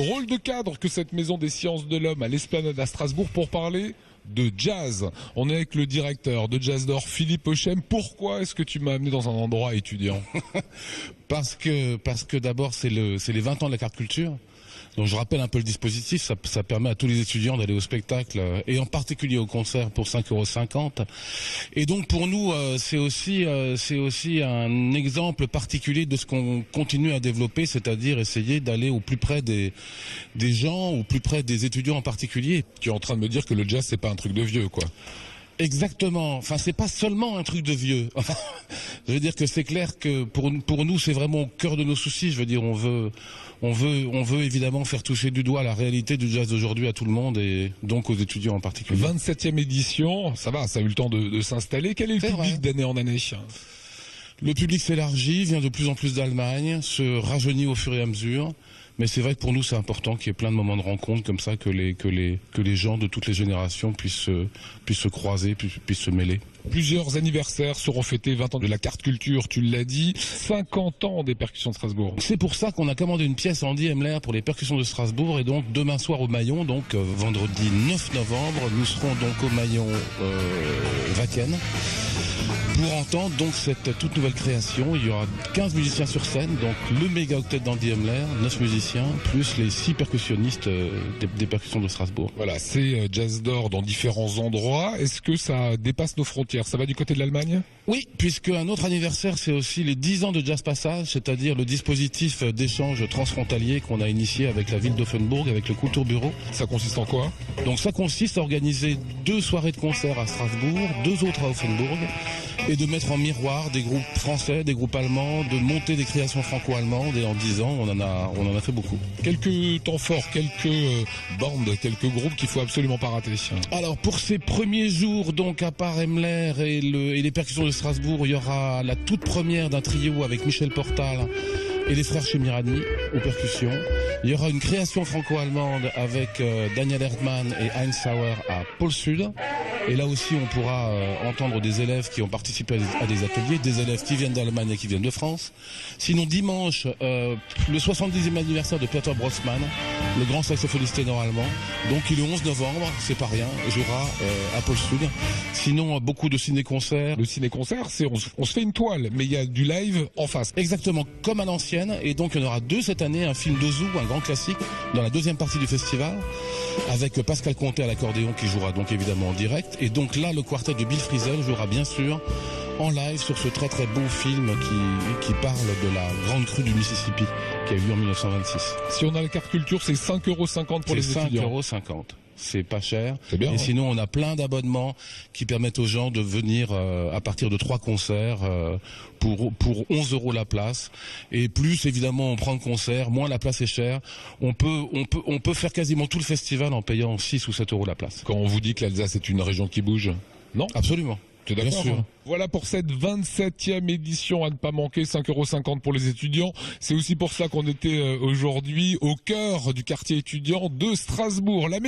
Rôle de cadre que cette maison des sciences de l'homme à l'Esplanade à Strasbourg pour parler de jazz. On est avec le directeur de Jazz d'Or, Philippe Hochem. Pourquoi est-ce que tu m'as amené dans un endroit étudiant? Parce que d'abord c'est les 20 ans de la carte culture. Donc je rappelle un peu le dispositif, ça permet à tous les étudiants d'aller au spectacle et en particulier au concert pour 5,50 €. Et donc pour nous c'est aussi un exemple particulier de ce qu'on continue à développer, c'est-à-dire essayer d'aller au plus près des gens, au plus près des étudiants en particulier. Tu es en train de me dire que le jazz c'est pas un truc de vieux, quoi. Exactement. Enfin, c'est pas seulement un truc de vieux. Je veux dire que c'est clair que pour nous, c'est vraiment au cœur de nos soucis. Je veux dire, on veut évidemment faire toucher du doigt la réalité du jazz d'aujourd'hui à tout le monde et donc aux étudiants en particulier. 27e édition, ça va, ça a eu le temps de s'installer. Quel est le public d'année en année? Le public s'élargit, vient de plus en plus d'Allemagne, se rajeunit au fur et à mesure. Mais c'est vrai que pour nous, c'est important qu'il y ait plein de moments de rencontre comme ça, que les gens de toutes les générations puissent se croiser, puissent se mêler. Plusieurs anniversaires seront fêtés, 20 ans de la carte culture, tu l'as dit, 50 ans des percussions de Strasbourg. C'est pour ça qu'on a commandé une pièce à Andy Hemler pour les percussions de Strasbourg et donc demain soir au Maillon, donc vendredi 9 novembre, nous serons donc au Maillon Wacken. Pour entendre donc cette toute nouvelle création, il y aura 15 musiciens sur scène, donc le méga octet d'Andy Hemler, 9 musiciens, plus les 6 percussionnistes des percussions de Strasbourg. Voilà, c'est Jazz d'Or dans différents endroits. Est-ce que ça dépasse nos frontières? Ça va du côté de l'Allemagne? Oui, puisque un autre anniversaire, c'est aussi les 10 ans de Jazz Passage, c'est-à-dire le dispositif d'échange transfrontalier qu'on a initié avec la ville d'Offenbourg, avec le Kulturbüro. Ça consiste en quoi? Donc ça consiste à organiser 2 soirées de concert à Strasbourg, 2 autres à Offenbourg, et de mettre en miroir des groupes français, des groupes allemands, de monter des créations franco-allemandes, et en 10 ans, on en a fait beaucoup. Quelques temps forts, quelques bandes, quelques groupes qu'il faut absolument pas rater. Alors pour ces premiers jours, donc à part Hemler et les percussions de Strasbourg, il y aura la toute première d'un trio avec Michel Portal et les frères Chemirani aux percussions. Il y aura une création franco-allemande avec Daniel Erdmann et Heinz Sauer à Pôle Sud. Et là aussi, on pourra entendre des élèves qui ont participé à des ateliers, des élèves qui viennent d'Allemagne et qui viennent de France. Sinon, dimanche, le 70e anniversaire de Peter Brossman, le grand saxophoniste ténor allemand. Donc, il est 11 novembre, c'est pas rien, jouera à Pôle Sud. Sinon, beaucoup de ciné-concerts. Le ciné-concert, c'est on se fait une toile, mais il y a du live en face. Exactement, comme à l'ancienne. Et donc, il y en aura 2 cette année, un film d'Ozu, un grand classique, dans la deuxième partie du festival, avec Pascal Conté à l'accordéon qui jouera donc évidemment en direct. Et donc là, le quartet de Bill Frisell jouera bien sûr en live sur ce très très beau film qui parle de la grande crue du Mississippi qui a eu lieu en 1926. Si on a la carte culture, c'est 5,50 € pour les étudiants. 5,50 €. C'est pas cher. C'est bien, et sinon, on a plein d'abonnements qui permettent aux gens de venir à partir de 3 concerts pour 11 € la place. Et plus, évidemment, on prend le concert, moins la place est chère. On peut faire quasiment tout le festival en payant 6 ou 7 € la place. Quand on vous dit que l'Alsace est une région qui bouge, non? Absolument. Tu es d'accord? Voilà pour cette 27e édition à ne pas manquer, 5,50 € pour les étudiants. C'est aussi pour ça qu'on était aujourd'hui au cœur du quartier étudiant de Strasbourg.